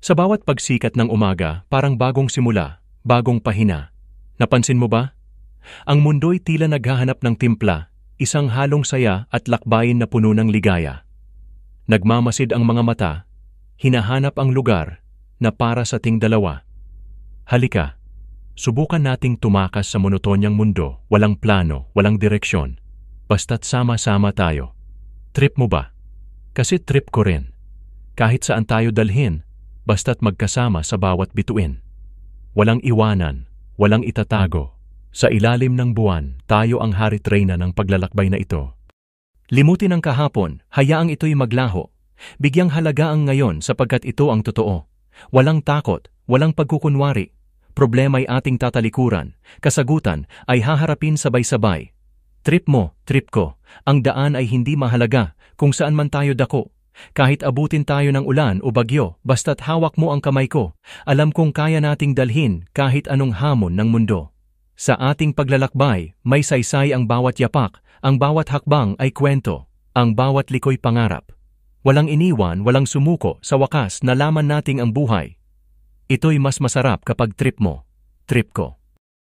Sa bawat pagsikat ng umaga, parang bagong simula, bagong pahina. Napansin mo ba? Ang mundo'y tila naghahanap ng timpla, isang halong saya at lakbayin na puno ng ligaya. Nagmamasid ang mga mata, hinahanap ang lugar na para sa ting dalawa. Halika, subukan nating tumakas sa monotonyang mundo, walang plano, walang direksyon. Basta't sama-sama tayo. Trip mo ba? Kasi trip ko rin. Kahit saan tayo dalhin, basta't magkasama sa bawat bituin. Walang iwanan, walang itatago. Sa ilalim ng buwan, tayo ang harit-reyna ng paglalakbay na ito. Limutin ang kahapon, hayaang ito'y maglaho. Bigyang halaga ang ngayon sapagkat ito ang totoo. Walang takot, walang pagkukunwari. Problema'y ating tatalikuran, kasagutan ay haharapin sabay-sabay. Trip mo, trip ko. Ang daan ay hindi mahalaga kung saan man tayo dako. Kahit abutin tayo ng ulan o bagyo, basta't hawak mo ang kamay ko, alam kong kaya nating dalhin kahit anong hamon ng mundo. Sa ating paglalakbay, may saysay ang bawat yapak, ang bawat hakbang ay kwento, ang bawat liko'y pangarap. Walang iniwan, walang sumuko, sa wakas nalaman nating ang buhay. Ito'y mas masarap kapag trip mo, trip ko.